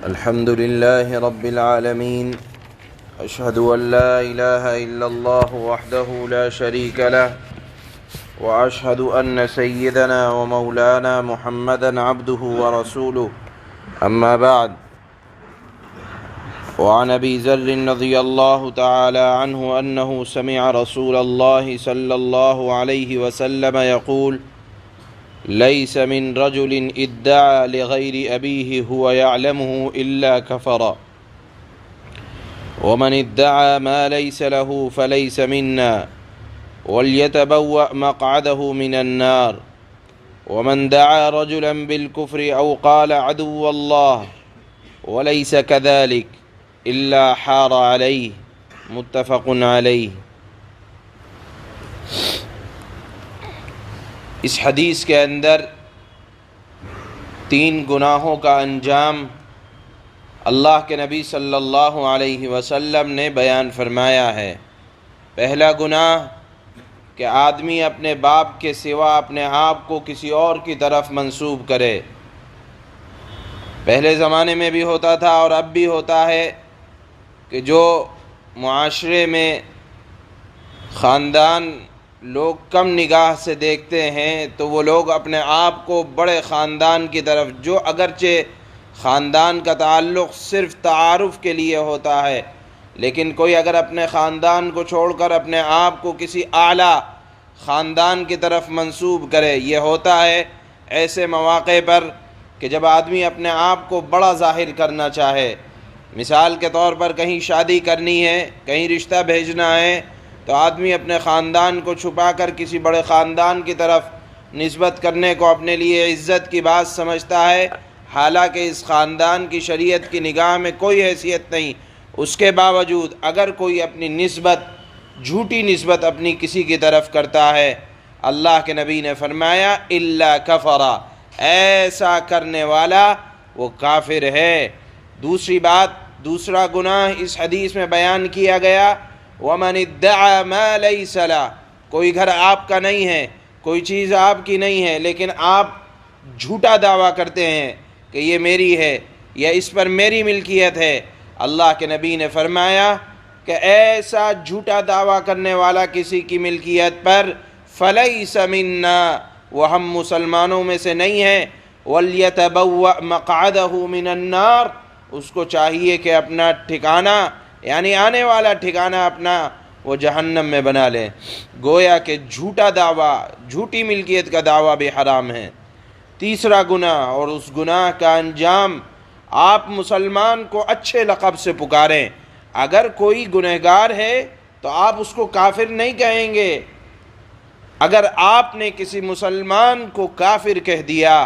الحمد لله رب العالمين، أشهد أن لا إله إلا الله وحده لا شريك له، وأشهد أن سيدنا ومولانا محمدا عبده ورسوله. أما بعد، وعن أبي ذر رضي الله تعالى عنه أنه سمع رسول الله صلى الله عليه وسلم يقول: ليس من رجل ادعى لغير أبيه هو يعلمه إلا كفر، ومن ادعى ما ليس له فليس منا، وليتبوأ مقعده من النار. ومن دعا رجلا بالكفر أو قال عدو الله وليس كذلك إلا حار عليه. متفق علیہ۔ اس حدیث کے اندر 3 گناہوں کا انجام اللہ کے نبی صلی اللہ علیہ وسلم نے بیان فرمایا ہے۔ پہلا گناہ کہ آدمی اپنے باپ کے سوا اپنے آپ کو کسی اور کی طرف منسوب کرے۔ پہلے زمانے میں بھی ہوتا تھا اور اب بھی ہوتا ہے کہ جو معاشرے میں خاندان لوگ کم نگاہ سے دیکھتے ہیں تو وہ لوگ اپنے آپ کو بڑے خاندان کی طرف، جو اگرچہ خاندان کا تعلق صرف تعارف کے لیے ہوتا ہے، لیکن کوئی اگر اپنے خاندان کو چھوڑ کر اپنے آپ کو کسی اعلیٰ خاندان کی طرف منسوب کرے، یہ ہوتا ہے ایسے مواقع پر کہ جب آدمی اپنے آپ کو بڑا ظاہر کرنا چاہے۔ مثال کے طور پر کہیں شادی کرنی ہے، کہیں رشتہ بھیجنا ہے، تو آدمی اپنے خاندان کو چھپا کر کسی بڑے خاندان کی طرف نسبت کرنے کو اپنے لیے عزت کی بات سمجھتا ہے، حالانکہ اس خاندان کی شریعت کی نگاہ میں کوئی حیثیت نہیں۔ اس کے باوجود اگر کوئی اپنی نسبت، جھوٹی نسبت اپنی کسی کی طرف کرتا ہے، اللہ کے نبی نے فرمایا الا کفرا، ایسا کرنے والا وہ کافر ہے۔ دوسری بات، دوسرا گناہ اس حدیث میں بیان کیا گیا، وَمَنِ ادَّعَى مَا لَيْسَ لَهُ، کوئی گھر آپ کا نہیں ہے، کوئی چیز آپ کی نہیں ہے، لیکن آپ جھوٹا دعویٰ کرتے ہیں کہ یہ میری ہے یا اس پر میری ملکیت ہے۔ اللہ کے نبی نے فرمایا کہ ایسا جھوٹا دعویٰ کرنے والا کسی کی ملکیت پر فَلَيْسَ مِنَّا، وہ ہم مسلمانوں میں سے نہیں ہیں۔ وَلْيَتَبَوَّأْ مَقْعَدَهُ مِنَ النَّارِ، اس کو چاہیے کہ اپنا ٹھکانہ، یعنی آنے والا ٹھکانہ اپنا وہ جہنم میں بنا لے۔ گویا کہ جھوٹا دعویٰ، جھوٹی ملکیت کا دعویٰ بھی حرام ہے۔ تیسرا گناہ، اور اس گناہ کا انجام، آپ مسلمان کو اچھے لقب سے پکاریں۔ اگر کوئی گنہگار ہے تو آپ اس کو کافر نہیں کہیں گے۔ اگر آپ نے کسی مسلمان کو کافر کہہ دیا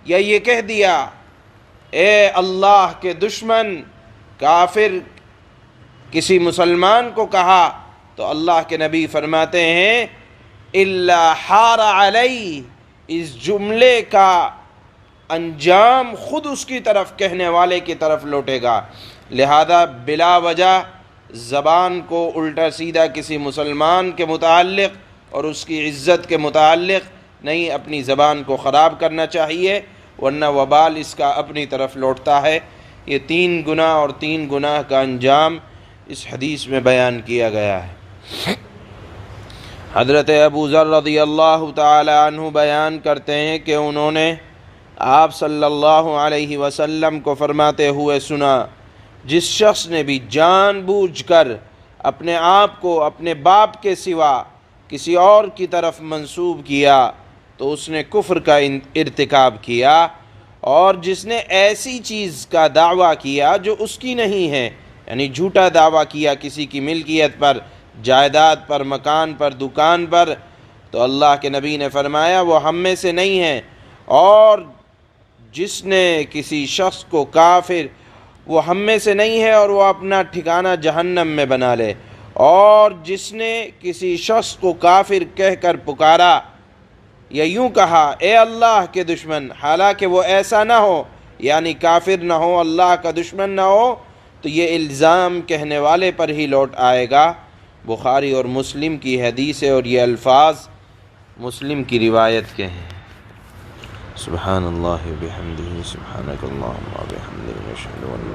یا یہ کہہ دیا اے اللہ کے دشمن، کافر کسی مسلمان کو کہا، تو اللہ کے نبی فرماتے ہیں الا حار علیہ، اس جملے کا انجام خود اس کی طرف، کہنے والے کی طرف لوٹے گا۔ لہذا بلا وجہ زبان کو الٹا سیدھا کسی مسلمان کے متعلق اور اس کی عزت کے متعلق نہیں اپنی زبان کو خراب کرنا چاہیے، ورنہ وبال اس کا اپنی طرف لوٹتا ہے۔ یہ 3 گناہ اور 3 گناہ کا انجام اس حدیث میں بیان کیا گیا ہے۔ حضرت ابو ذر رضی اللہ تعالی عنہ بیان کرتے ہیں کہ انہوں نے آپ صلی اللہ علیہ وسلم کو فرماتے ہوئے سنا، جس شخص نے بھی جان بوجھ کر اپنے آپ کو اپنے باپ کے سوا کسی اور کی طرف منسوب کیا تو اس نے کفر کا ارتکاب کیا، اور جس نے ایسی چیز کا دعویٰ کیا جو اس کی نہیں ہے، یعنی جھوٹا دعویٰ کیا کسی کی ملکیت پر، جائیداد پر، مکان پر، دکان پر، تو اللہ کے نبی نے فرمایا وہ ہم میں سے نہیں ہے۔ اور جس نے کسی شخص کو کافر، وہ ہم میں سے نہیں ہے اور وہ اپنا ٹھکانہ جہنم میں بنا لے۔ اور جس نے کسی شخص کو کافر کہہ کر پکارا یا یوں کہا اے اللہ کے دشمن، حالانکہ وہ ایسا نہ ہو، یعنی کافر نہ ہو، اللہ کا دشمن نہ ہو، تو یہ الزام کہنے والے پر ہی لوٹ آئے گا۔ بخاری اور مسلم کی حدیث ہے اور یہ الفاظ مسلم کی روایت کے ہیں۔ سبحان اللہ و بحمدہ، سبحانک اللہم و بحمدک، نشہد ان لا